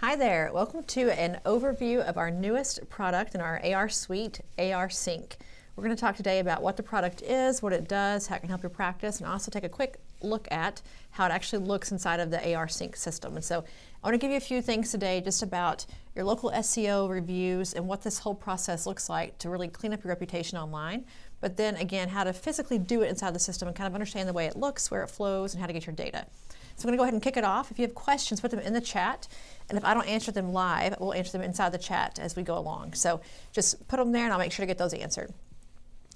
Hi there, welcome to an overview of our newest product in our AR suite, AR Sync. We're going to talk today about what the product is, what it does, how it can help your practice, and also take a quick look at how it actually looks inside of the AR Sync system. And so I want to give you a few things today just about your local SEO reviews and what this whole process looks like to really clean up your reputation online. But then again, how to physically do it inside the system and kind of understand the way it looks, where it flows, and how to get your data. So I'm going to go ahead and kick it off. If you have questions, put them in the chat. And if I don't answer them live, we'll answer them inside the chat as we go along. So just put them there and I'll make sure to get those answered.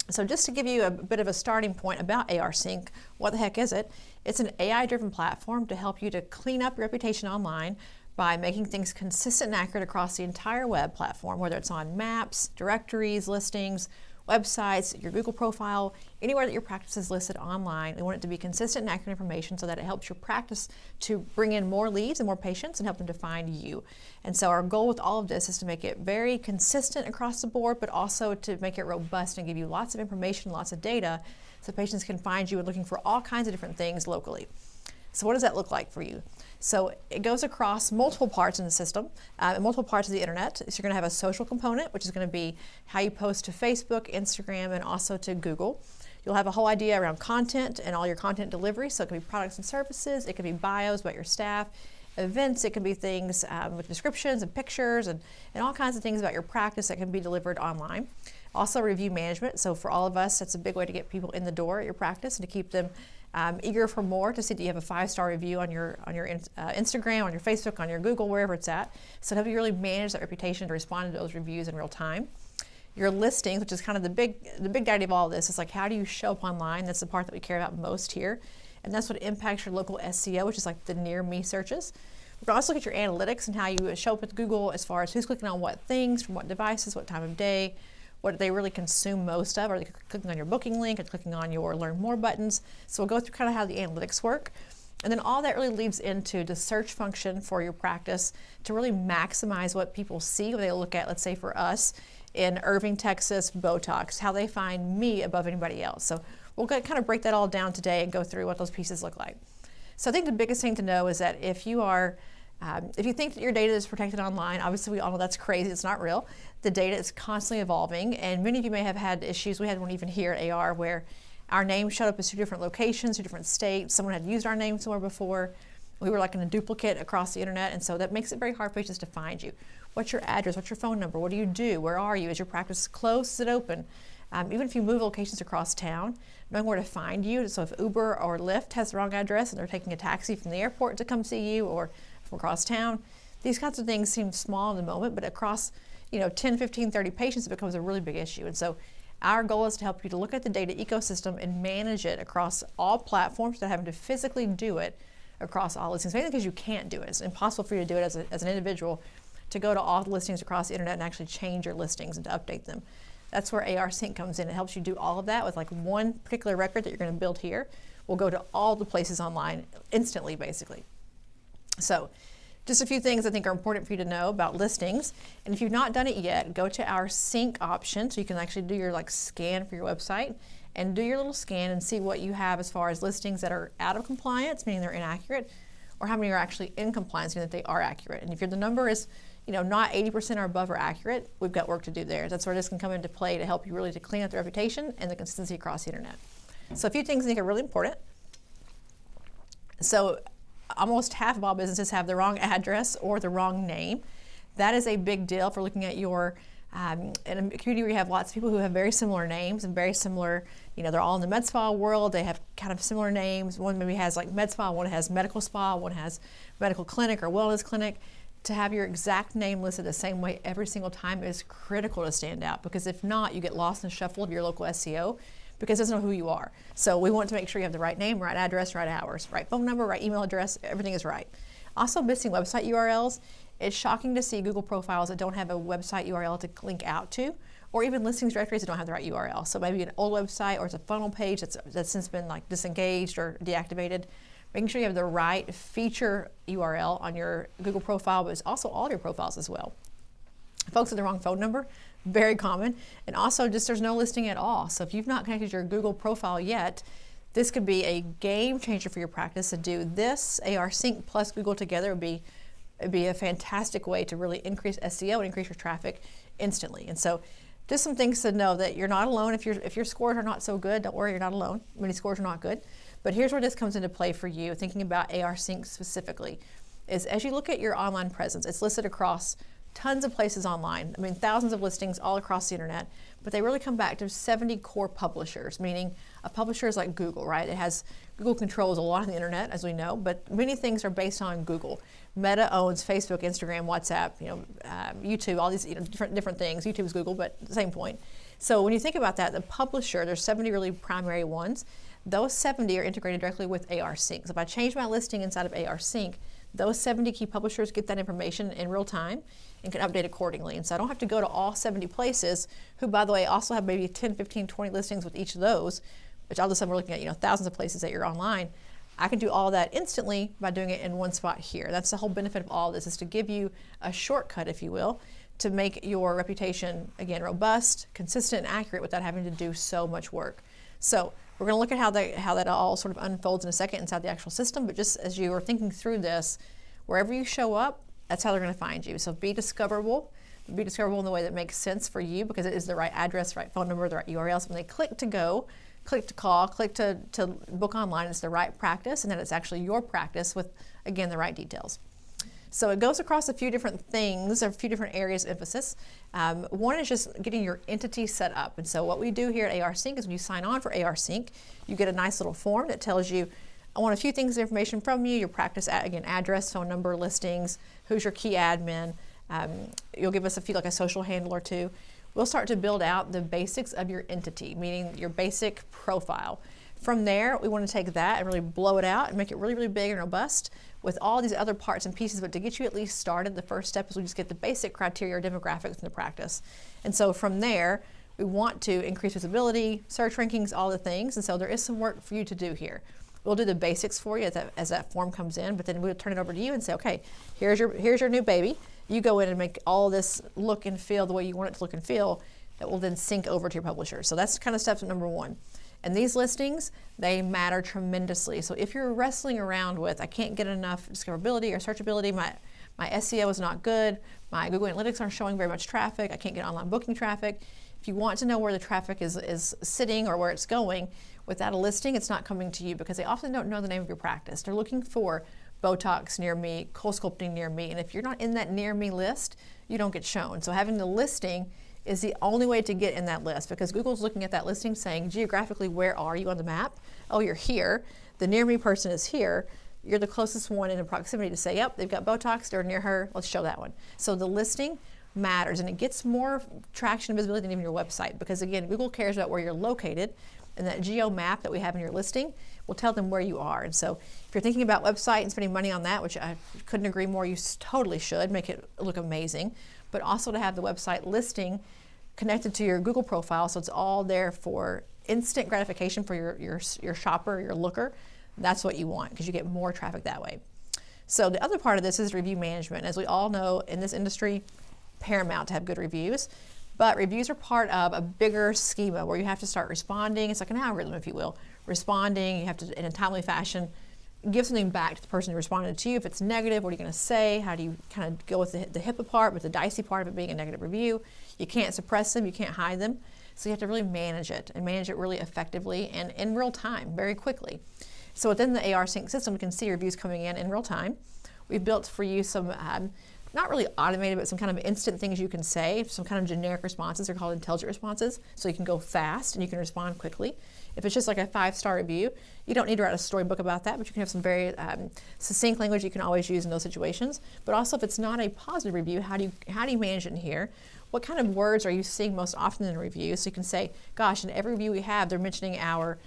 So just to give you a bit of a starting point about AR Sync, what the heck is it? It's an AI-driven platform to help you to clean up your reputation online by making things consistent and accurate across the entire web platform, whether it's on maps, directories, listings, websites, your Google profile, anywhere that your practice is listed online. We want it to be consistent and accurate information so that it helps your practice to bring in more leads and more patients and help them to find you. And so our goal with all of this is to make it very consistent across the board, but also to make it robust and give you lots of information, lots of data, so patients can find you and looking for all kinds of different things locally. So what does that look like for you? So it goes across multiple parts in the system, and multiple parts of the internet. So you're going to have a social component, which is going to be how you post to Facebook, Instagram, and also to Google. You'll have a whole idea around content and all your content delivery. So it can be products and services, it can be bios about your staff, events, it can be things with descriptions and pictures and all kinds of things about your practice that can be delivered online. Also review management. So for all of us, that's a big way to get people in the door at your practice and to keep them eager for more, to see that you have a 5-star review on your Instagram, on your Facebook, on your Google, wherever it's at. So to help you really manage that reputation to respond to those reviews in real time. Your listings, which is kind of the big daddy of all of this, is like how do you show up online? That's the part that we care about most here. And that's what impacts your local SEO, which is like the near me searches. We can also look at your analytics and how you show up with Google as far as who's clicking on what things, from what devices, what time of day, what they really consume most of. Are they clicking on your booking link or clicking on your learn more buttons? So we'll go through kind of how the analytics work. And then all that really leads into the search function for your practice to really maximize what people see when they look at, let's say for us, in Irving, Texas, Botox, how they find me above anybody else. So we'll kind of break that all down today and go through what those pieces look like. So I think the biggest thing to know is that if you think that your data is protected online, obviously we all know that's crazy, it's not real. The data is constantly evolving, and many of you may have had issues. We had one even here at AR where our name showed up as 2 different locations, 2 different states. Someone had used our name somewhere before. We were like in a duplicate across the internet, and so that makes it very hard for patients to find you. What's your address? What's your phone number? What do you do? Where are you? Is your practice closed? Is it open? Even if you move locations across town, knowing where to find you. So if Uber or Lyft has the wrong address and they're taking a taxi from the airport to come see you or from across town, these kinds of things seem small in the moment, but across 10, 15, 30 patients, it becomes a really big issue. And so our goal is to help you to look at the data ecosystem and manage it across all platforms without having to physically do it across all listings. Mainly because you can't do it. It's impossible for you to do it as an individual, to go to all the listings across the internet and actually change your listings and to update them. That's where AR Sync comes in. It helps you do all of that with like one particular record that you're going to build here. We'll go to all the places online instantly, basically. So just a few things I think are important for you to know about listings. And if you've not done it yet, go to our sync option so you can actually do your scan for your website and do your little scan and see what you have as far as listings that are out of compliance, meaning they're inaccurate, or how many are actually in compliance, meaning that they are accurate. And if the number is not 80% or above or accurate, we've got work to do there. That's where this can come into play to help you really to clean up the reputation and the consistency across the internet. So a few things I think are really important. So almost half of all businesses have the wrong address or the wrong name. That is a big deal for looking at your, in a community where you have lots of people who have very similar names and very similar, they're all in the med spa world, they have kind of similar names. One maybe has like med spa, one has medical spa, one has medical clinic or wellness clinic. To have your exact name listed the same way every single time is critical to stand out, because if not, you get lost in the shuffle of your local SEO because it doesn't know who you are. So we want to make sure you have the right name, right address, right hours, right phone number, right email address, everything is right. Also missing website URLs. It's shocking to see Google profiles that don't have a website URL to link out to, or even listings directories that don't have the right URL. So maybe an old website or it's a funnel page that's since been like disengaged or deactivated. Making sure you have the right feature URL on your Google profile, but it's also all your profiles as well. Folks with the wrong phone number, very common. And also just there's no listing at all. So if you've not connected your Google profile yet, this could be a game changer for your practice. To do this, AR Sync plus Google together would be It'd be a fantastic way to really increase SEO and increase your traffic instantly. And so just some things to know that you're not alone. If your scores are not so good, don't worry, you're not alone. Many scores are not good. But here's where this comes into play for you, thinking about ARSync specifically, is as you look at your online presence, it's listed across tons of places online. I mean, thousands of listings all across the internet, but they really come back to 70 core publishers, meaning a publisher is like Google, right? Google controls a lot of the internet, as we know, but many things are based on Google. Meta owns Facebook, Instagram, WhatsApp, YouTube, all these different things. YouTube is Google, but same point. So when you think about that, the publisher, there's 70 really primary ones. Those 70 are integrated directly with ARSync. So if I change my listing inside of ARSync, those 70 key publishers get that information in real time and can update accordingly. And so I don't have to go to all 70 places, who, by the way, also have maybe 10, 15, 20 listings with each of those, which all of a sudden we're looking at thousands of places that you're online. I can do all that instantly by doing it in one spot here. That's the whole benefit of all of this, is to give you a shortcut, if you will, to make your reputation, again, robust, consistent, and accurate without having to do so much work. So we're going to look at how that all sort of unfolds in a second inside the actual system, but just as you are thinking through this, wherever you show up, that's how they're going to find you. So be discoverable in the way that makes sense for you, because it is the right address, right phone number, the right URL. So when they click to go, click to call, click to book online, it's the right practice, and then it's actually your practice with, again, the right details. So it goes across a few different things, a few different areas of emphasis. One is just getting your entity set up. And so what we do here at ARSync is when you sign on for ARSync, you get a nice little form that tells you, I want a few things of information from you, your practice, again, address, phone number, listings, who's your key admin. You'll give us a social handle or two. We'll start to build out the basics of your entity, meaning your basic profile. From there, we want to take that and really blow it out and make it really, really big and robust with all these other parts and pieces. But to get you at least started, the first step is we just get the basic criteria or demographics in the practice. And so from there, we want to increase visibility, search rankings, all the things. And so there is some work for you to do here. We'll do the basics for you as that form comes in, but then we'll turn it over to you and say, okay, here's your new baby. You go in and make all this look and feel the way you want it to look and feel. That will then sync over to your publisher. So that's kind of step number one. And these listings, they matter tremendously. So if you're wrestling around with, I can't get enough discoverability or searchability, my SEO is not good, my Google Analytics aren't showing very much traffic, I can't get online booking traffic. If you want to know where the traffic is sitting or where it's going, without a listing, it's not coming to you, because they often don't know the name of your practice. They're looking for Botox near me, ColdSculpting near me, and if you're not in that near me list, you don't get shown. So having the listing is the only way to get in that list, because Google's looking at that listing saying, geographically, where are you on the map? Oh, you're here. The near me person is here. You're the closest one in proximity to say, yep, they've got Botox, they're near her, let's show that one. So the listing matters, and it gets more traction and visibility than even your website, because again, Google cares about where you're located, and that geo map that we have in your listing will tell them where you are. And so if you're thinking about website and spending money on that, which I couldn't agree more, you totally should, make it look amazing, but also to have the website listing connected to your Google profile, so it's all there for instant gratification for your shopper, your looker. That's what you want, because you get more traffic that way. So the other part of this is review management. As we all know, in this industry, paramount to have good reviews, but reviews are part of a bigger schema where you have to start responding. It's like an algorithm, if you will. Responding, you have to, in a timely fashion, give something back to the person who responded to you. If it's negative, what are you going to say? How do you kind of go with the HIPAA part, with the dicey part of it being a negative review? You can't suppress them, you can't hide them. So you have to really manage it, and manage it really effectively and in real time, very quickly. So within the ARSync system, we can see reviews coming in real time. We've built for you some, not really automated, but some kind of instant things you can say, some kind of generic responses. They're called intelligent responses, so you can go fast and you can respond quickly. If it's just like a 5-star review, you don't need to write a storybook about that, but you can have some very succinct language you can always use in those situations. But also, if it's not a positive review, how do you manage it in here? What kind of words are you seeing most often in a review? So you can say, gosh, in every review we have, they're mentioning our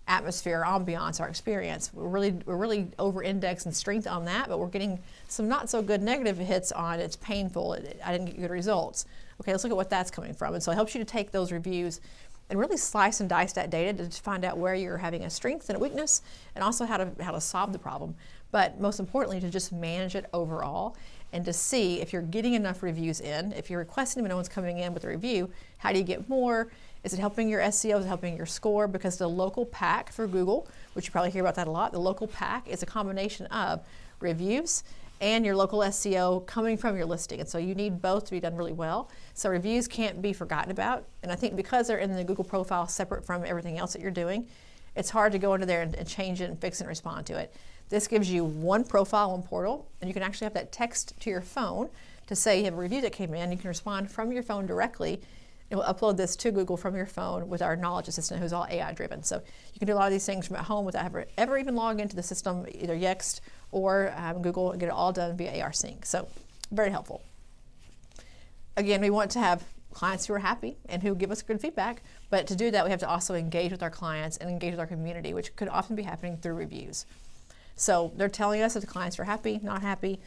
atmosphere, our ambiance, our experience. We're really over-indexed in strength on that, but we're getting some not so good negative hits on it's painful, I didn't get good results. Okay, let's look at what that's coming from. And so it helps you to take those reviews and really slice and dice that data to find out where you're having a strength and a weakness, and also how to solve the problem. But most importantly, to just manage it overall, and to see if you're getting enough reviews in. If you're requesting them and no one's coming in with a review, how do you get more? Is it helping your SEO? Is it helping your score? Because the local pack for Google, which you probably hear about that a lot, the local pack is a combination of reviews and your local SEO coming from your listing. And so you need both to be done really well. So reviews can't be forgotten about. And I think because they're in the Google profile separate from everything else that you're doing, it's hard to go into there and change it and fix it and respond to it. This gives you one profile, one portal, and you can actually have that text to your phone to say you have a review that came in. You can respond from your phone directly. It will upload this to Google from your phone with our knowledge assistant, who's all AI driven. So you can do a lot of these things from at home without ever even logging into the system, either Yext or Google, and get it all done via AR Sync. So very helpful. Again, we want to have clients who are happy and who give us good feedback, but to do that, we have to also engage with our clients and engage with our community, which could often be happening through reviews. So they're telling us that the clients are happy, not happy.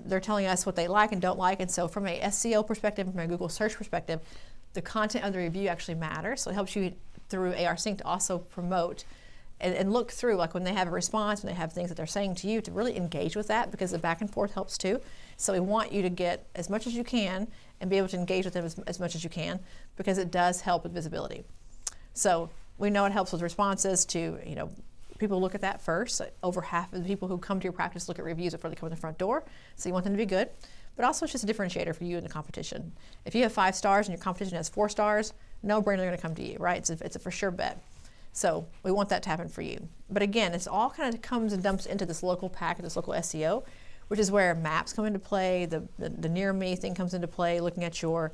They're telling us what they like and don't like. And so from a SEO perspective, from a Google search perspective, the content of the review actually matters. So it helps you through AR Sync to also promote and look through, like when they have a response, when they have things that they're saying to you, to really engage with that, because the back and forth helps too. So we want you to get as much as you can and be able to engage with them as much as you can, because it does help with visibility. So we know it helps with responses to, people look at that first. Over half of the people who come to your practice look at reviews before they come in the front door. So you want them to be good. But also it's just a differentiator for you in the competition. If you have 5 stars and your competition has 4 stars, no brainer they're going to come to you, right? It's a for sure bet. So we want that to happen for you. But again, it's all kind of comes and dumps into this local pack, this local SEO, which is where maps come into play, the near me thing comes into play, looking at your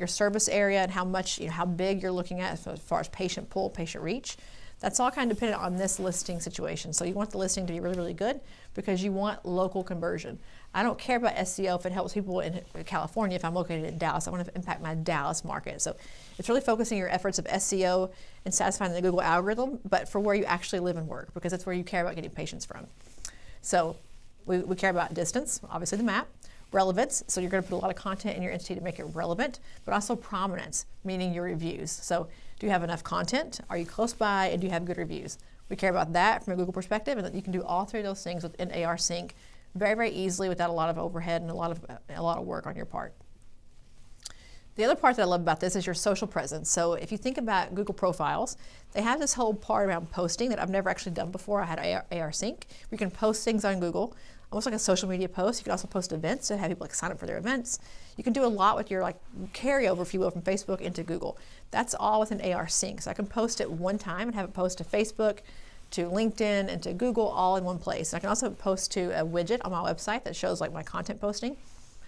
service area and how much, how big you're looking at as far as patient pull, patient reach. That's all kind of dependent on this listing situation. So you want the listing to be really, really good because you want local conversion. I don't care about SEO if it helps people in California if I'm located in Dallas. I want to impact my Dallas market. So it's really focusing your efforts of SEO and satisfying the Google algorithm, but for where you actually live and work, because that's where you care about getting patients from. So we care about distance, obviously the map, relevance, so you're going to put a lot of content in your entity to make it relevant, but also prominence, meaning your reviews. So do you have enough content? Are you close by? And do you have good reviews? We care about that from a Google perspective, and that you can do all 3 of those things within AR Sync very, very easily without a lot of overhead and a lot of work on your part. The other part that I love about this is your social presence. So if you think about Google profiles, they have this whole part around posting that I've never actually done before. I had AR Sync. We can post things on Google, almost like a social media post. You can also post events to have people sign up for their events. You can do a lot with your carryover, if you will, from Facebook into Google. That's all within AR Sync. So I can post it one time and have it post to Facebook, to LinkedIn, and to Google all in one place. And I can also post to a widget on my website that shows my content posting.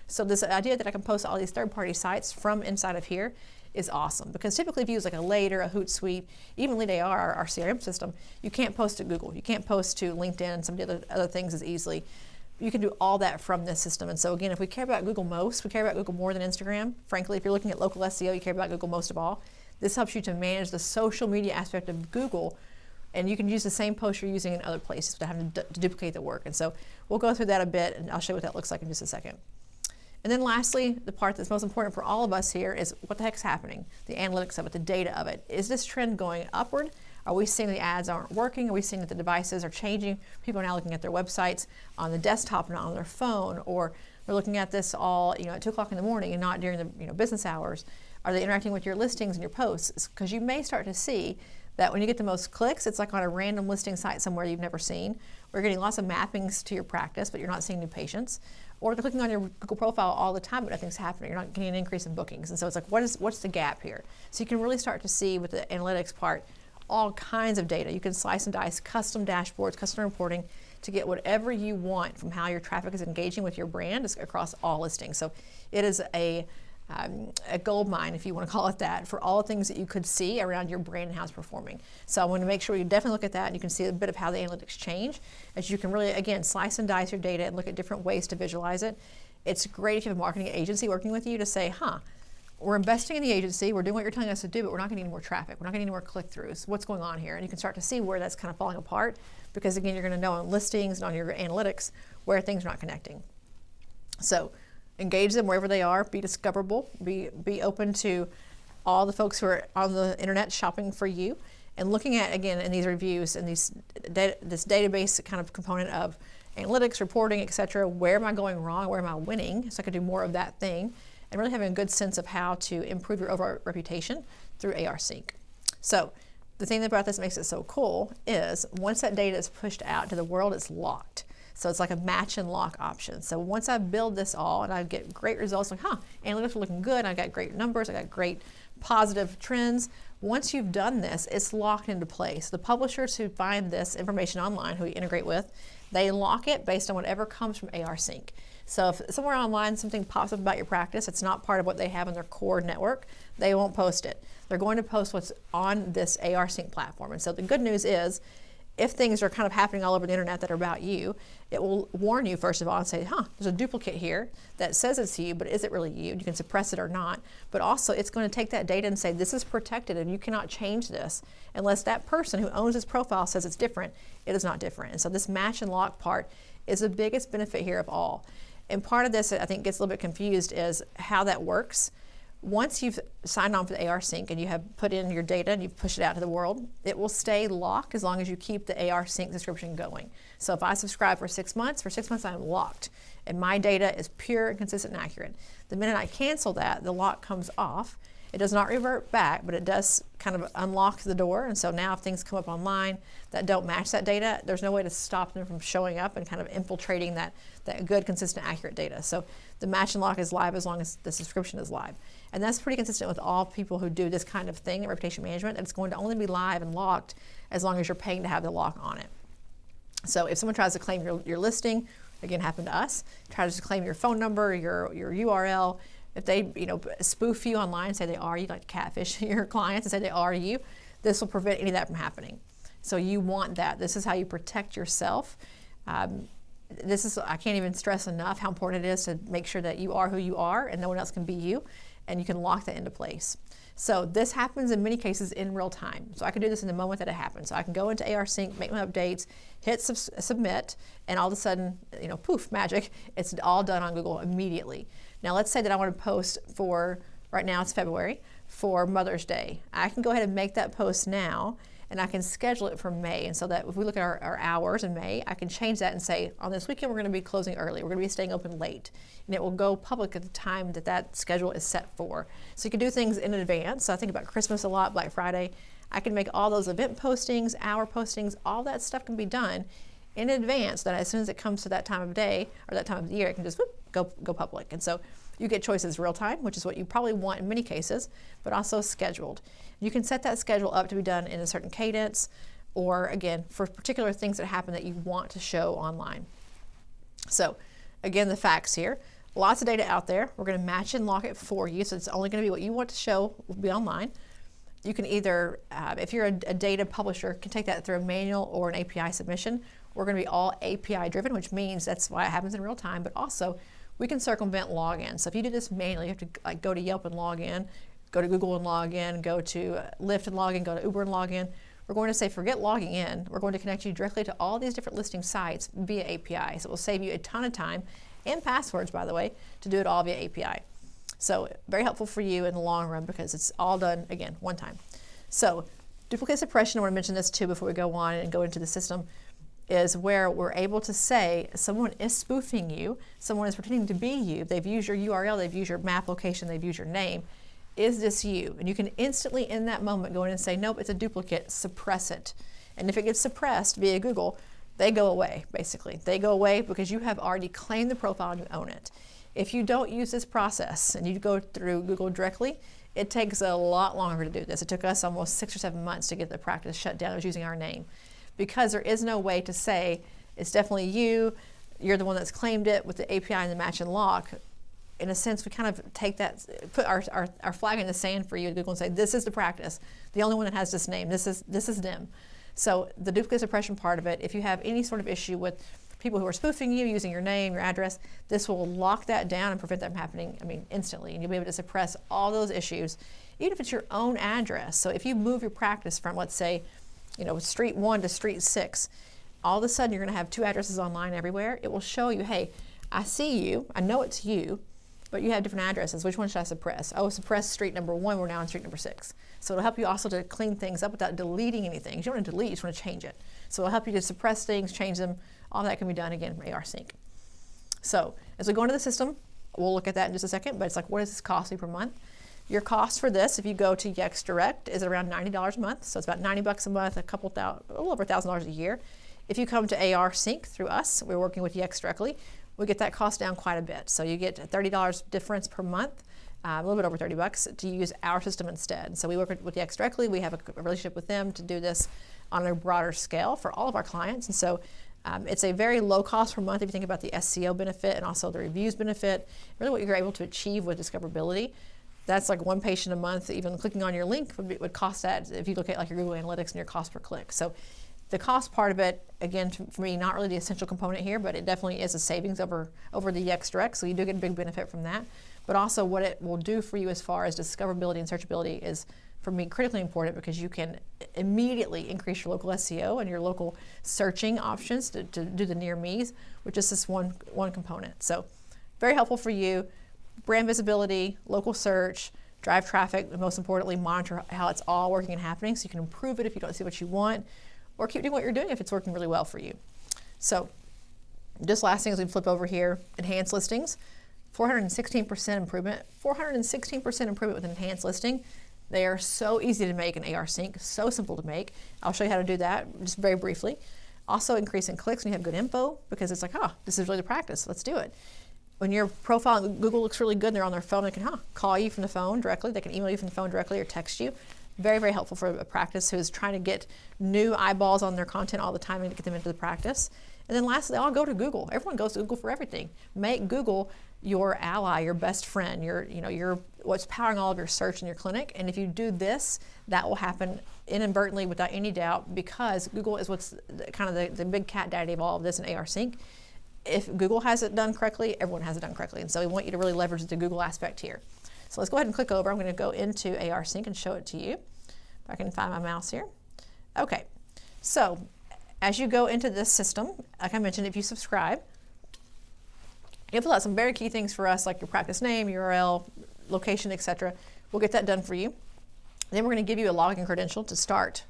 So this idea that I can post all these third-party sites from inside of here is awesome, because typically if you use like a Later, a Hootsuite, even Lead AR, our CRM system, you can't post to Google. You can't post to LinkedIn and some of the other things as easily. You can do all that from this system. And so again, if we care about Google most, we care about Google more than Instagram. Frankly, if you're looking at local SEO, you care about Google most of all. This helps you to manage the social media aspect of Google, and you can use the same post you're using in other places without having to duplicate the work. And so we'll go through that a bit, and I'll show you what that looks like in just a second. And then lastly, the part that's most important for all of us here is what the heck's happening, the analytics of it, the data of it. Is this trend going upward? Are we seeing the ads aren't working? Are we seeing that the devices are changing? People are now looking at their websites on the desktop, not on their phone, or they're looking at this all at 2 o'clock in the morning and not during the business hours. Are they interacting with your listings and your posts? Because you may start to see that when you get the most clicks, it's like on a random listing site somewhere you've never seen. We're getting lots of mappings to your practice, but you're not seeing new patients. Or they're clicking on your Google profile all the time, but nothing's happening. You're not getting an increase in bookings. And so it's like, what's the gap here? So you can really start to see with the analytics part all kinds of data. You can slice and dice custom dashboards, custom reporting to get whatever you want from how your traffic is engaging with your brand across all listings. So it is a gold mine, if you want to call it that, for all the things that you could see around your brand and how it's performing. So I want to make sure you definitely look at that, and you can see a bit of how the analytics change, as you can really, again, slice and dice your data and look at different ways to visualize it. It's great if you have a marketing agency working with you to say, we're investing in the agency, we're doing what you're telling us to do, but we're not getting any more traffic, we're not getting any more click-throughs. What's going on here? And you can start to see where that's kind of falling apart, because again, you're going to know on listings and on your analytics where things are not connecting. So engage them wherever they are, be discoverable, be open to all the folks who are on the internet shopping for you, and looking at, again, in these reviews and this database kind of component of analytics, reporting, etc. Where am I going wrong? Where am I winning? So I can do more of that thing, and really having a good sense of how to improve your overall reputation through AR Sync. So the thing about this makes it so cool is once that data is pushed out to the world, it's locked. So it's like a match and lock option. So once I build this all and I get great results, like, analytics are looking good, I got great numbers, I got great positive trends. Once you've done this, it's locked into place. The publishers who find this information online, who we integrate with, they lock it based on whatever comes from ARSync. So if somewhere online something pops up about your practice, it's not part of what they have in their core network, they won't post it. They're going to post what's on this ARSync platform. And so the good news is, if things are kind of happening all over the internet that are about you, it will warn you first of all and say, there's a duplicate here that says it's you, but is it really you? You can suppress it or not. But also it's going to take that data and say, this is protected and you cannot change this unless that person who owns this profile says it's different. It is not different. And so this match and lock part is the biggest benefit here of all. And part of this, I think, gets a little bit confused is how that works. Once you've signed on for the ARSync and you have put in your data and you've pushed it out to the world, it will stay locked as long as you keep the ARSync subscription going. So if I subscribe for 6 months, I'm locked and my data is pure and consistent and accurate. The minute I cancel that, the lock comes off. It does not revert back, but it does kind of unlock the door. And so now if things come up online that don't match that data, there's no way to stop them from showing up and kind of infiltrating that good, consistent, accurate data. So the match and lock is live as long as the subscription is live. And that's pretty consistent with all people who do this kind of thing in reputation management. It's going to only be live and locked as long as you're paying to have the lock on it. So if someone tries to claim your listing, again, happened to us, tries to claim your phone number, your URL, if they spoof you online, say they are you, like catfish your clients and say they are you, this will prevent any of that from happening. So you want that. This is how you protect yourself. I can't even stress enough how important it is to make sure that you are who you are and no one else can be you, and you can lock that into place. So this happens in many cases in real time. So I can do this in the moment that it happens. So I can go into ARSync, make my updates, hit submit, and all of a sudden, poof, magic, it's all done on Google immediately. Now let's say that I want to post for, right now it's February, for Mother's Day. I can go ahead and make that post now, and I can schedule it for May. And so that if we look at our hours in May, I can change that and say, on this weekend, we're going to be closing early. We're going to be staying open late. And it will go public at the time that schedule is set for. So you can do things in advance. So I think about Christmas a lot, Black Friday. I can make all those event postings, hour postings, all that stuff can be done in advance, that as soon as it comes to that time of day or that time of the year, it can just go public. And so you get choices real time, which is what you probably want in many cases, but also scheduled. You can set that schedule up to be done in a certain cadence, or again, for particular things that happen that you want to show online. So again, the facts here, lots of data out there. We're going to match and lock it for you. So it's only going to be what you want to show will be online. You can either, if you're a data publisher, can take that through a manual or an API submission. We're going to be all API driven, which means that's why it happens in real time, but also we can circumvent login. So if you do this manually, you have to go to Yelp and log in, go to Google and log in, go to Lyft and log in, go to Uber and log in. We're going to say, forget logging in. We're going to connect you directly to all these different listing sites via API. So it will save you a ton of time and passwords, by the way, to do it all via API. So very helpful for you in the long run because it's all done, again, one time. So duplicate suppression, I want to mention this too before we go on and go into the system, is where we're able to say someone is spoofing you, someone is pretending to be you, they've used your URL, they've used your map location, they've used your name. Is this you? And you can instantly in that moment go in and say, nope, it's a duplicate, suppress it. And if it gets suppressed via Google, they go away, basically. They go away because you have already claimed the profile and you own it. If you don't use this process and you go through Google directly, it takes a lot longer to do this. It took us almost 6 or 7 months to get the practice shut down. It was using our name. Because there is no way to say, it's definitely you, you're the one that's claimed it with the API and the match and lock. In a sense, we kind of take that, put our flag in the sand for you at Google and say, this is the practice. The only one that has this name, this is them. So the duplicate suppression part of it, if you have any sort of issue with people who are spoofing you, using your name, your address, this will lock that down and prevent that from happening, instantly. And you'll be able to suppress all those issues, even if it's your own address. So if you move your practice from, let's say, street 1 to street 6, all of a sudden you're going to have 2 addresses online everywhere. It will show you, hey, I see you, I know it's you, but you have different addresses. Which one should I suppress? Oh, suppress street number 1, we're now on street number 6. So it'll help you also to clean things up without deleting anything. You don't want to delete, you just want to change it. So it'll help you to suppress things, change them. All that can be done again from ARSync. So as we go into the system, we'll look at that in just a second, but it's like, what does this cost me per month? Your cost for this, if you go to Yext Direct, is around $90 a month. So it's about $90 a month, a little over $1,000 a year. If you come to AR Sync through us, we're working with Yext directly, we get that cost down quite a bit. So you get $30 difference per month, a little bit over 30 bucks to use our system instead. And so we work with Yext directly. We have a relationship with them to do this on a broader scale for all of our clients. And so it's a very low cost per month if you think about the SEO benefit and also the reviews benefit, really what you're able to achieve with discoverability. That's like one patient a month. Even clicking on your link would cost that if you look at like your Google Analytics and your cost per click. So the cost part of it, again, for me, not really the essential component here, but it definitely is a savings over the Yext Direct, so you do get a big benefit from that. But also what it will do for you as far as discoverability and searchability is, for me, critically important because you can immediately increase your local SEO and your local searching options to do the near me's, which is this one component. So very helpful for you. Brand visibility, local search, drive traffic, and most importantly, monitor how it's all working and happening so you can improve it if you don't see what you want, or keep doing what you're doing if it's working really well for you. So just last thing as we flip over here, enhanced listings, 416% improvement, 416% improvement with enhanced listing. They are so easy to make in AR Sync, so simple to make. I'll show you how to do that just very briefly. Also increase in clicks when you have good info because it's like, this is really the practice, let's do it. When your profile on Google looks really good and they're on their phone, they can call you from the phone directly, they can email you from the phone directly or text you. Very, very helpful for a practice who is trying to get new eyeballs on their content all the time and to get them into the practice. And then lastly, they all go to Google. Everyone goes to Google for everything. Make Google your ally, your best friend, your what's powering all of your search in your clinic. And if you do this, that will happen inadvertently without any doubt because Google is what's kind of the big cat daddy of all of this in AR Sync. If Google has it done correctly, everyone has it done correctly. And so we want you to really leverage the Google aspect here. So let's go ahead and click over. I'm going to go into AR Sync and show it to you. If I can find my mouse here. Okay, so as you go into this system, like I mentioned, if you subscribe, you'll fill out some very key things for us, like your practice name, URL, location, etc. We'll get that done for you. Then we're going to give you a login credential to start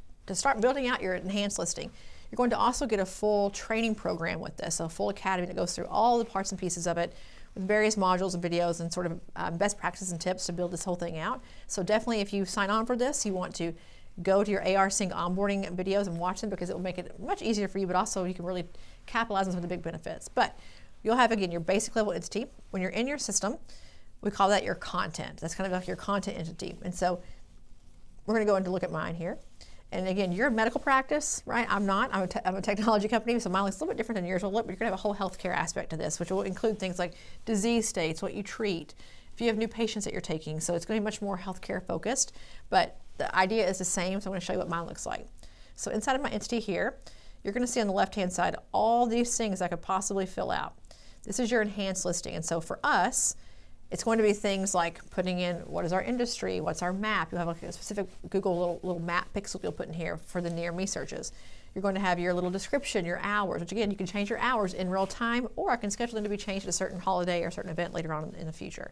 building out your enhanced listing. You're going to also get a full training program with this, a full academy that goes through all the parts and pieces of it with various modules and videos and sort of best practices and tips to build this whole thing out. So definitely if you sign on for this, you want to go to your AR Sync onboarding videos and watch them because it will make it much easier for you, but also you can really capitalize on some of the big benefits. But you'll have, again, your basic level entity. When you're in your system, we call that your content. That's kind of like your content entity. And so we're going to go in to look at mine here. And again, you're a medical practice, right? I'm not. I'm a technology company, so mine looks a little bit different than yours. But you're going to have a whole healthcare aspect to this, which will include things like disease states, what you treat, if you have new patients that you're taking. So it's going to be much more healthcare focused, but the idea is the same. So I'm going to show you what mine looks like. So inside of my entity here, you're going to see on the left-hand side all these things I could possibly fill out. This is your enhanced listing. And so for us, it's going to be things like putting in what is our industry, what's our map. You'll have like a specific Google little map pixel you'll put in here for the near me searches. You're going to have your little description, your hours, which again, you can change your hours in real time, or I can schedule them to be changed at a certain holiday or a certain event later on in the future.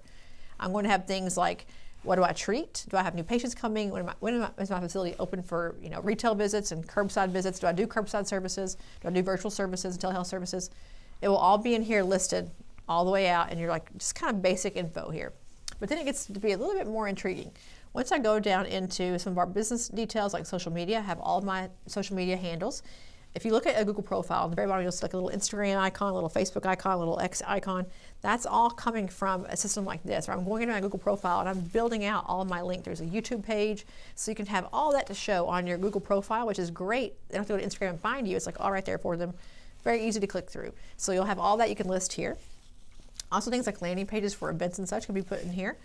I'm going to have things like, what do I treat? Do I have new patients coming? When is my facility open for retail visits and curbside visits? Do I do curbside services? Do I do virtual services and telehealth services? It will all be in here listed all the way out, and you're like just kind of basic info here. But then it gets to be a little bit more intriguing. Once I go down into some of our business details like social media, I have all of my social media handles. If you look at a Google profile, on the very bottom you'll see like a little Instagram icon, a little Facebook icon, a little X icon. That's all coming from a system like this, where I'm going into my Google profile and I'm building out all of my links. There's a YouTube page, so you can have all that to show on your Google profile, which is great. They don't have to go to Instagram and find you. It's like all right there for them. Very easy to click through. So you'll have all that you can list here. Also things like landing pages for events and such can be put in here.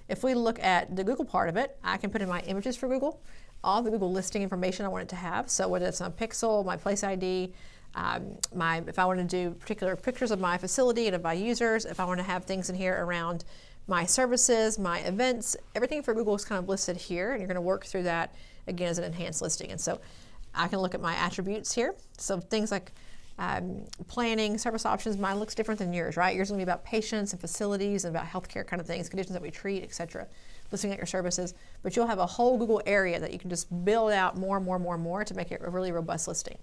If we look at the Google part of it, I can put in my images for Google, all the Google listing information I want it to have. So whether it's a pixel, my place ID, if I want to do particular pictures of my facility and of my users, if I want to have things in here around my services, my events, everything for Google is kind of listed here, and you're going to work through that again as an enhanced listing. And so I can look at my attributes here. So things like planning, service options, mine looks different than yours, right? Yours is going to be about patients and facilities and about healthcare kind of things, conditions that we treat, etc. Listing out your services, but you'll have a whole Google area that you can just build out more and more and more and more to make it a really robust listing.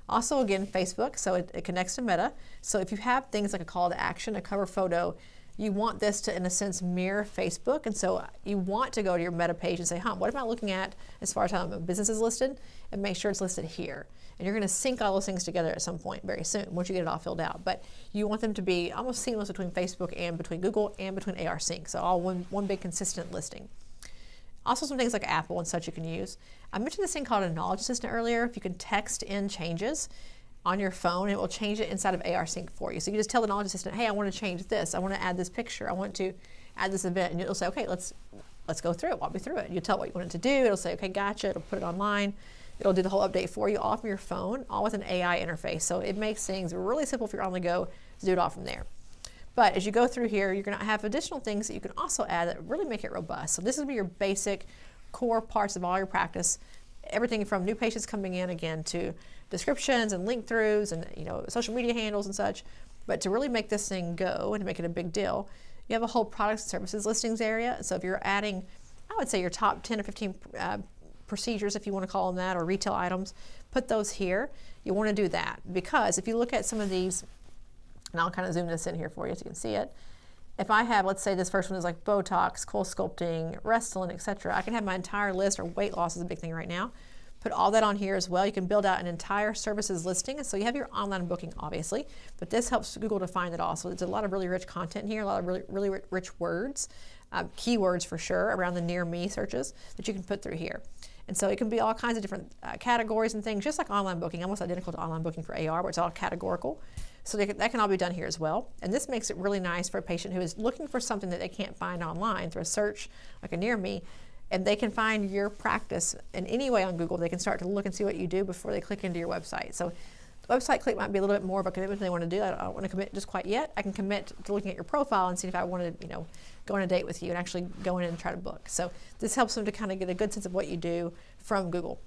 Also, again, Facebook, so it connects to Meta. So if you have things like a call to action, a cover photo, you want this to, in a sense, mirror Facebook. And so you want to go to your Meta page and say, what am I looking at as far as how my business is listed? And make sure it's listed here. And you're going to sync all those things together at some point very soon once you get it all filled out. But you want them to be almost seamless between Facebook and between Google and between AR Sync. So all one big consistent listing. Also some things like Apple and such you can use. I mentioned this thing called a Knowledge Assistant earlier. If you can text in changes on your phone, it will change it inside of AR Sync for you. So you just tell the Knowledge Assistant, hey, I want to change this. I want to add this picture. I want to add this event. And it'll say, okay, let's go through it. Walk me through it. You tell it what you want it to do. It'll say, okay, gotcha. It'll put it online. It'll do the whole update for you all from your phone, all with an AI interface. So it makes things really simple if you're on the go to do it all from there. But as you go through here, you're going to have additional things that you can also add that really make it robust. So this will be your basic core parts of all your practice. Everything from new patients coming in, again, to descriptions and link throughs and social media handles and such. But to really make this thing go and to make it a big deal, you have a whole products and services listings area. So if you're adding, I would say your top 10 or 15 procedures, if you want to call them that, or retail items, put those here. You want to do that because if you look at some of these, and I'll kind of zoom this in here for you so you can see it. If I have, let's say this first one is like Botox, CoolSculpting, Restylane, etc. I can have my entire list, or weight loss is a big thing right now. Put all that on here as well. You can build out an entire services listing. So you have your online booking, obviously, but this helps Google to find it all. So there's a lot of really rich content here, a lot of really rich words, keywords for sure around the near me searches that you can put through here. And so it can be all kinds of different categories and things, just like online booking, almost identical to online booking for AR, where it's all categorical. So that can all be done here as well. And this makes it really nice for a patient who is looking for something that they can't find online through a search like a near me, and they can find your practice in any way on Google. They can start to look and see what you do before they click into your website. So the website click might be a little bit more of a commitment than they want to do. I don't want to commit just quite yet. I can commit to looking at your profile and see if I want to, go on a date with you and actually go in and try to book. So this helps them to kind of get a good sense of what you do from Google.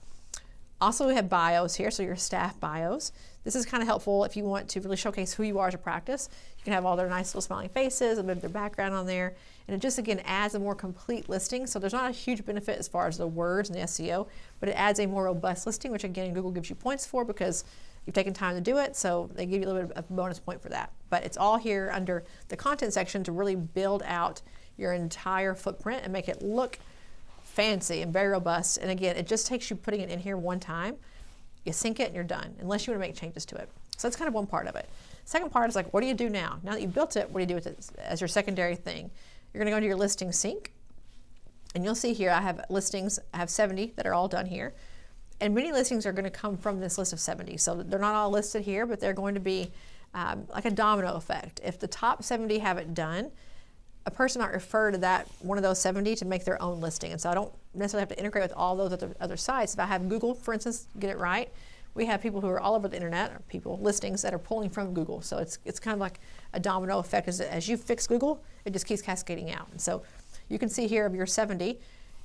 Also, we have bios here, so your staff bios. This is kind of helpful if you want to really showcase who you are as a practice. You can have all their nice little smiling faces, a bit of their background on there, and it just, again, adds a more complete listing. So there's not a huge benefit as far as the words and the SEO, but it adds a more robust listing, which, again, Google gives you points for because you've taken time to do it, so they give you a little bit of a bonus point for that. But it's all here under the content section to really build out your entire footprint and make it look fancy and very robust. And again, it just takes you putting it in here one time. You sync it and you're done, unless you want to make changes to it. So that's kind of one part of it. Second part is like, what do you do now? Now that you've built it, what do you do with it as your secondary thing? You're going to go into your listing sync, and you'll see here I have listings. I have 70 that are all done here. And many listings are going to come from this list of 70. So they're not all listed here, but they're going to be like a domino effect. If the top 70 have it done, a person might refer to that one of those 70 to make their own listing. And so I don't necessarily have to integrate with all those other sites. If I have Google, for instance, get it right, we have people who are all over the internet, or people, listings that are pulling from Google. So it's kind of like a domino effect. As you fix Google, it just keeps cascading out. And so you can see here of your 70,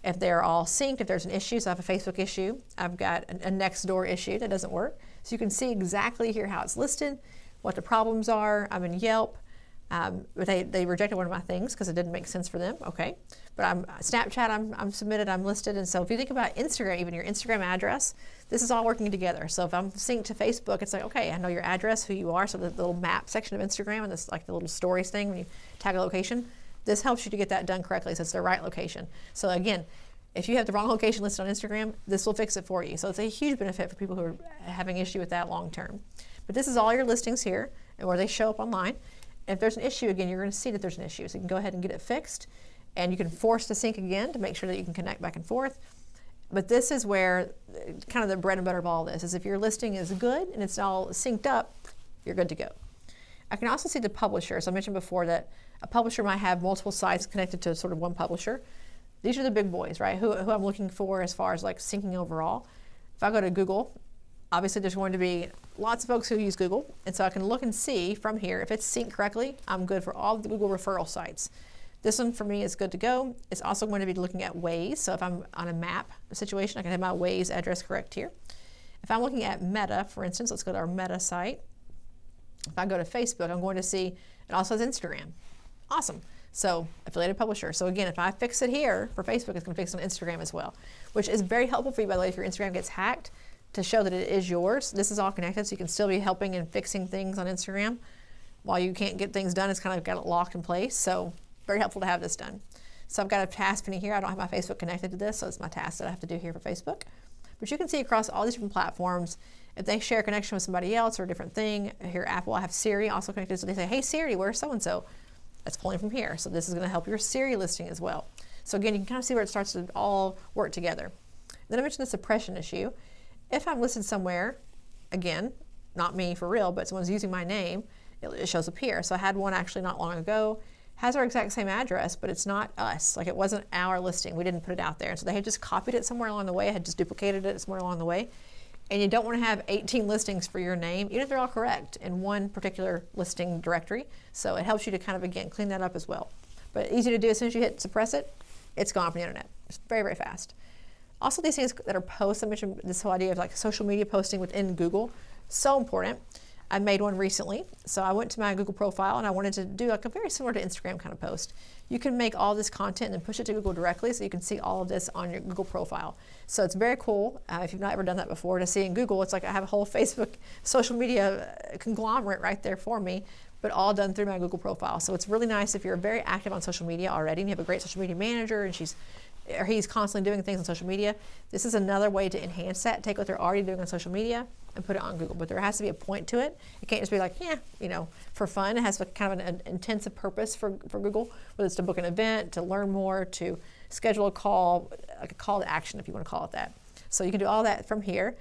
if they're all synced, if there's an issue, so I have a Facebook issue, I've got a Nextdoor issue that doesn't work. So you can see exactly here how it's listed, what the problems are. I'm in Yelp. But they rejected one of my things because it didn't make sense for them. Okay, but Snapchat, I'm submitted, I'm listed. And so if you think about Instagram, even your Instagram address, this is all working together. So if I'm synced to Facebook, it's like, okay, I know your address, who you are. So the little map section of Instagram and this, like the little stories thing when you tag a location, this helps you to get that done correctly, so it's the right location. So again, if you have the wrong location listed on Instagram, this will fix it for you. So it's a huge benefit for people who are having issue with that long term. But this is all your listings here and where they show up online. If there's an issue, again, you're going to see that there's an issue. So you can go ahead and get it fixed, and you can force the sync again to make sure that you can connect back and forth. But this is where kind of the bread and butter of all this is. If your listing is good and it's all synced up, you're good to go. I can also see the publisher. So I mentioned before that a publisher might have multiple sites connected to sort of one publisher. These are the big boys, right? Who I'm looking for as far as like syncing overall. If I go to Google, obviously there's going to be lots of folks who use Google, and so I can look and see from here if it's synced correctly. I'm good for all of the Google referral sites. This one for me is good to go. It's also going to be looking at Waze, so if I'm on a map situation, I can have my Waze address correct here. If I'm looking at Meta, for instance, let's go to our Meta site. If I go to Facebook, I'm going to see it also has Instagram. Awesome. So affiliated publisher. So again, if I fix it here for Facebook, it's going to fix it on Instagram as well, which is very helpful for you, by the way, if your Instagram gets hacked, to show that it is yours. This is all connected, so you can still be helping and fixing things on Instagram. while you can't get things done, it's kind of got it locked in place. So very helpful to have this done. So I've got a task pane here. I don't have my Facebook connected to this, so it's my task that I have to do here for Facebook. But you can see across all these different platforms, if they share a connection with somebody else or a different thing, here Apple, I have Siri also connected. So they say, hey Siri, where's so-and-so? That's pulling from here. So this is gonna help your Siri listing as well. So again, you can kind of see where it starts to all work together. Then I mentioned the suppression issue. If I'm listed somewhere, again, not me for real, but someone's using my name, it shows up here. So I had one actually not long ago, has our exact same address, but it's not us. Like it wasn't our listing. We didn't put it out there. And so they had just copied it somewhere along the way, had just duplicated it somewhere along the way. And you don't want to have 18 listings for your name, even if they're all correct, in one particular listing directory. So it helps you to kind of, again, clean that up as well. But easy to do. As soon as you hit suppress it, it's gone from the internet. It's very, very fast. Also, these things that are posts, I mentioned this whole idea of like social media posting within Google, so important. I made one recently. So I went to my Google profile and I wanted to do like a very similar to Instagram kind of post. You can make all this content and then push it to Google directly so you can see all of this on your Google profile. So it's very cool. If you've not ever done that before, to see in Google, it's like I have a whole Facebook social media conglomerate right there for me, but all done through my Google profile. So it's really nice if you're very active on social media already and you have a great social media manager and he's constantly doing things on social media. This is another way to enhance that. Take what they're already doing on social media and put it on Google. But there has to be a point to it. It can't just be like, yeah, you know, for fun. It has kind of an intensive purpose for Google, whether it's to book an event, to learn more, to schedule a call, like a call to action if you want to call it that. So you can do all that from here.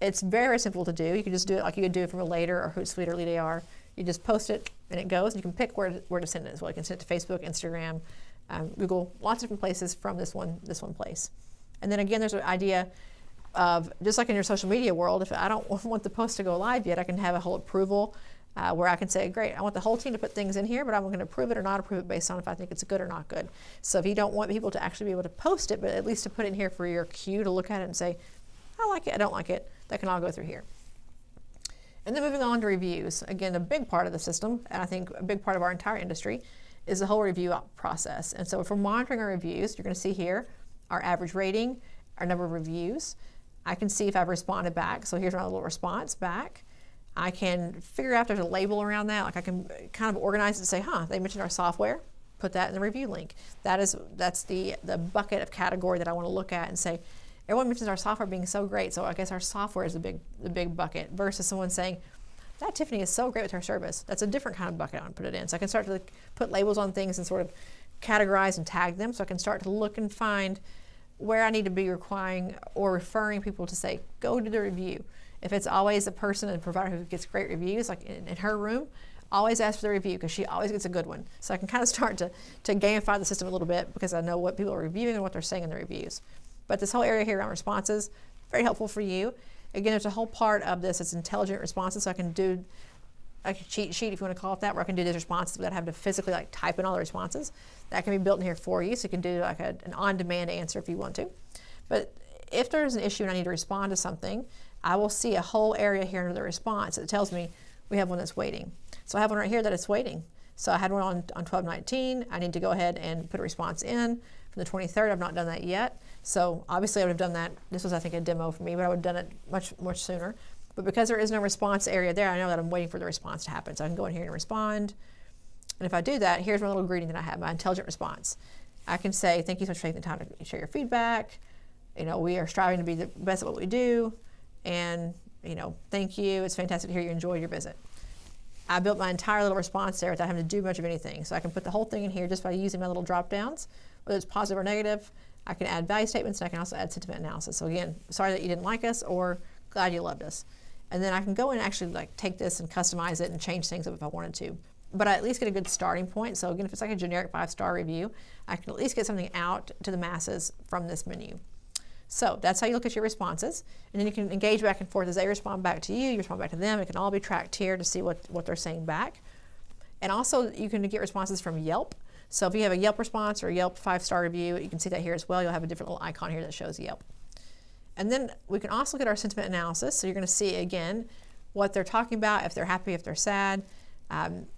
It's very simple to do. You can just do it like you would do it from a Later or Hootsuite or LeadAR. You just post it and it goes, and you can pick where to send it as well. You can send it to Facebook, Instagram, Google, lots of different places from this one place. And then again, there's an idea of, just like in your social media world, if I don't want the post to go live yet, I can have a whole approval where I can say, great, I want the whole team to put things in here, but I'm going to approve it or not approve it based on if I think it's good or not good. So if you don't want people to actually be able to post it, but at least to put it in here for your queue to look at it and say, I like it, I don't like it, that can all go through here. And then moving on to reviews. Again, a big part of the system, and I think a big part of our entire industry, is the whole review process. And so if we're monitoring our reviews, you're going to see here our average rating, our number of reviews. I can see if I've responded back. So here's my little response back. I can figure out if there's a label around that. Like I can kind of organize it and say, they mentioned our software, put that in the review link. That's the bucket of category that I want to look at and say, everyone mentions our software being so great, so I guess our software is the big bucket, versus someone saying, that Tiffany is so great with her service. That's a different kind of bucket I want to put it in. So I can start to put labels on things and sort of categorize and tag them, so I can start to look and find where I need to be requiring or referring people to say, go to the review. If it's always a person and provider who gets great reviews, like in her room, always ask for the review because she always gets a good one. So I can kind of start to gamify the system a little bit because I know what people are reviewing and what they're saying in the reviews. But this whole area here around responses, very helpful for you. Again, there's a whole part of this that's intelligent responses, so I can do a cheat sheet, if you want to call it that, where I can do these responses without having to physically like type in all the responses. That can be built in here for you, so you can do like an on-demand answer if you want to. But if there's an issue and I need to respond to something, I will see a whole area here under the response that tells me we have one that's waiting. So I have one right here that it's waiting. So I had one on 12/19. I need to go ahead and put a response in. From the 23rd, I've not done that yet. So obviously I would have done that. This was, I think, a demo for me, but I would have done it much sooner. But because there is no response area there, I know that I'm waiting for the response to happen. So I can go in here and respond. And if I do that, here's my little greeting that I have, my intelligent response. I can say, thank you so much for taking the time to share your feedback. You know, we are striving to be the best at what we do. And, you know, thank you. It's fantastic to hear you enjoyed your visit. I built my entire little response there without having to do much of anything. So I can put the whole thing in here just by using my little drop downs, whether it's positive or negative. I can add value statements, and I can also add sentiment analysis. So again, sorry that you didn't like us, or glad you loved us. And then I can go and actually like take this and customize it and change things up if I wanted to. But I at least get a good starting point. So again, if it's like a generic 5-star review, I can at least get something out to the masses from this menu. So that's how you look at your responses. And then you can engage back and forth as they respond back to you, you respond back to them. It can all be tracked here to see what they're saying back. And also you can get responses from Yelp. So if you have a Yelp response or a Yelp 5-star review, you can see that here as well. You'll have a different little icon here that shows Yelp. And then we can also get our sentiment analysis. So you're going to see, again, what they're talking about, if they're happy, if they're sad,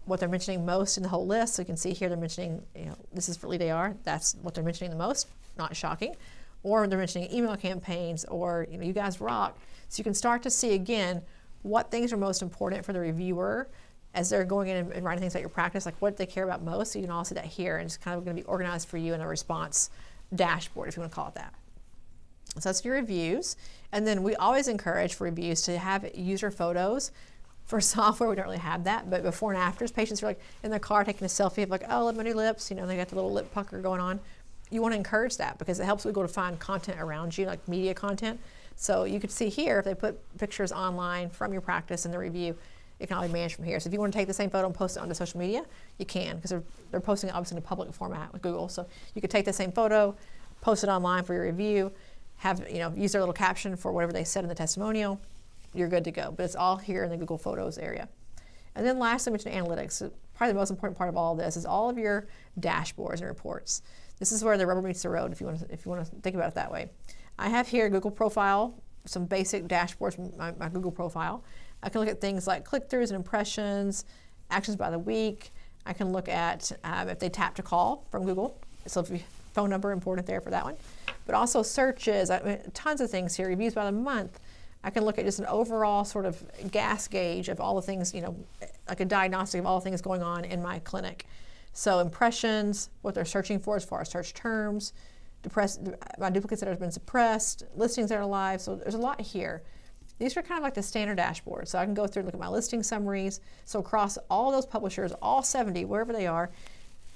what they're mentioning most in the whole list. So you can see here they're mentioning, you know, this is for LeadAR. That's what they're mentioning the most, not shocking. Or they're mentioning email campaigns, or, you know, you guys rock. So you can start to see, again, what things are most important for the reviewer as they're going in and writing things about your practice, like what they care about most. So you can all see that here, and it's kind of going to be organized for you in a response dashboard, if you want to call it that. So that's your reviews. And then we always encourage for reviews to have user photos. For software, we don't really have that, but before and afters, patients are like in their car taking a selfie of like, oh, I love my new lips, you know, they got the little lip pucker going on. You want to encourage that because it helps Google to find content around you, like media content. So you could see here, if they put pictures online from your practice in the review, it can all be managed from here. So if you want to take the same photo and post it onto social media, you can, because they're posting it obviously in a public format with Google. So you could take the same photo, post it online for your review, have, you know, use their little caption for whatever they said in the testimonial. You're good to go. But it's all here in the Google Photos area. And then lastly, I mentioned analytics. So probably the most important part of all of this is all of your dashboards and reports. This is where the rubber meets the road, if you want to think about it that way. I have here a Google profile, some basic dashboards from my Google profile. I can look at things like click-throughs and impressions, actions by the week. I can look at if they tap to call from Google. So if phone number, important there for that one. But also searches, I mean, tons of things here, reviews by the month. I can look at just an overall sort of gas gauge of all the things, you know, like a diagnostic of all the things going on in my clinic. So impressions, what they're searching for as far as search terms, my duplicates that have been suppressed, listings that are live. So there's a lot here. These are kind of like the standard dashboard. So I can go through and look at my listing summaries. So across all those publishers, all 70, wherever they are,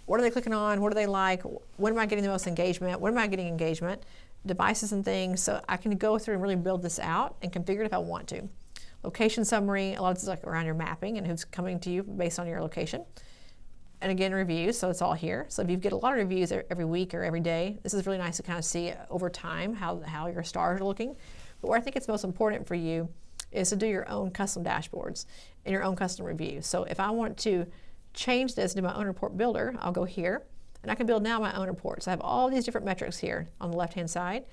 what are they clicking on? What do they like? When am I getting the most engagement? When am I getting engagement? Devices and things. So I can go through and really build this out and configure it if I want to. Location summary, a lot of this is like around your mapping and who's coming to you based on your location. And again, reviews, so it's all here. So if you get a lot of reviews every week or every day, this is really nice to kind of see over time how your stars are looking. But where I think it's most important for you is to do your own custom dashboards and your own custom reviews. So if I want to change this to my own report builder, I'll go here and I can build now my own reports. I have all these different metrics here on the left-hand side.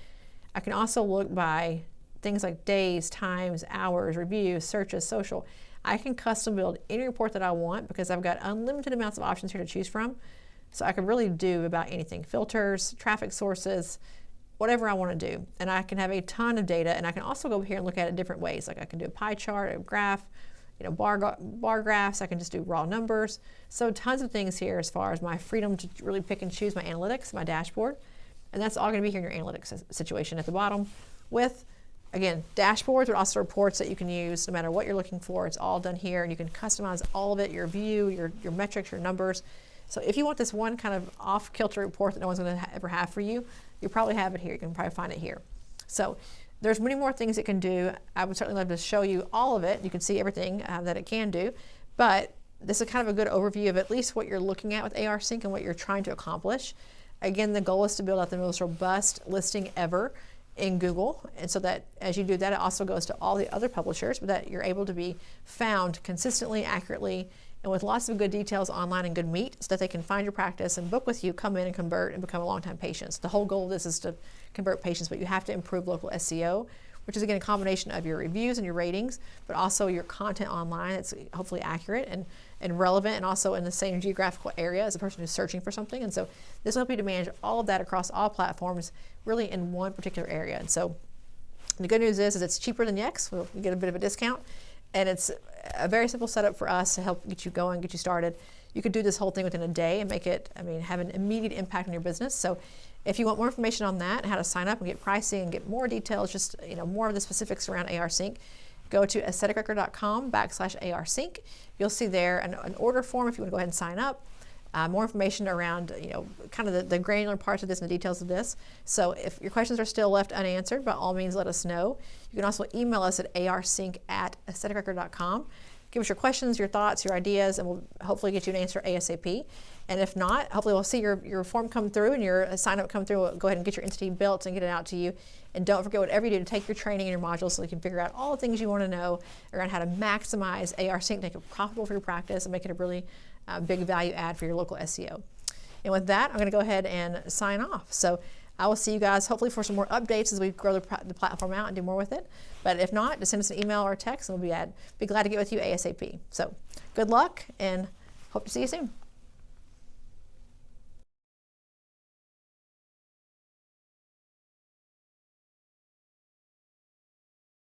I can also look by things like days, times, hours, reviews, searches, social. I can custom build any report that I want because I've got unlimited amounts of options here to choose from. So I can really do about anything, filters, traffic sources, whatever I want to do. And I can have a ton of data, and I can also go here and look at it different ways. Like I can do a pie chart, a graph, you know, bar graphs. I can just do raw numbers. So tons of things here as far as my freedom to really pick and choose my analytics, my dashboard. And that's all going to be here in your analytics situation at the bottom with, again, dashboards, but also reports that you can use no matter what you're looking for. It's all done here, and you can customize all of it, your view, your metrics, your numbers. So if you want this one kind of off-kilter report that no one's going to ever have for you, you probably have it here. You can probably find it here. So there's many more things it can do. I would certainly love to show you all of it. You can see everything that it can do. But this is kind of a good overview of at least what you're looking at with AR Sync and what you're trying to accomplish. Again, the goal is to build out the most robust listing ever in Google, and so that as you do that, it also goes to all the other publishers, but that you're able to be found consistently, accurately, and with lots of good details online and good meat, so that they can find your practice and book with you, come in and convert and become a long-time patient. So the whole goal of this is to convert patients, but you have to improve local SEO, which is again a combination of your reviews and your ratings, but also your content online that's hopefully accurate and relevant, and also in the same geographical area as the person who's searching for something. And so this will help you to manage all of that across all platforms, really in one particular area. And so the good news is it's cheaper than Yext. We'll get a bit of a discount, and it's a very simple setup for us to help get you going, get you started. You could do this whole thing within a day and make it, have an immediate impact on your business. So if you want more information on that, how to sign up and get pricing and get more details, just more of the specifics around AR Sync, go to aestheticrecord.com/AR Sync. You'll see there an order form if you want to go ahead and sign up. More information around kind of the granular parts of this and the details of this. So if your questions are still left unanswered, by all means let us know. You can also email us at arsync@aestheticrecord.com. Give us your questions, your thoughts, your ideas, and we'll hopefully get you an answer ASAP. And if not, hopefully we'll see your form come through and your sign up come through. We'll go ahead and get your entity built and get it out to you. And don't forget, whatever you do, to take your training and your modules so you can figure out all the things you want to know around how to maximize AR Sync, make it profitable for your practice, and make it a really big value add for your local SEO. And with that, I'm going to go ahead and sign off. So I will see you guys hopefully for some more updates as we grow the platform out and do more with it. But if not, just send us an email or a text and we'll be glad to get with you ASAP. So good luck and hope to see you soon.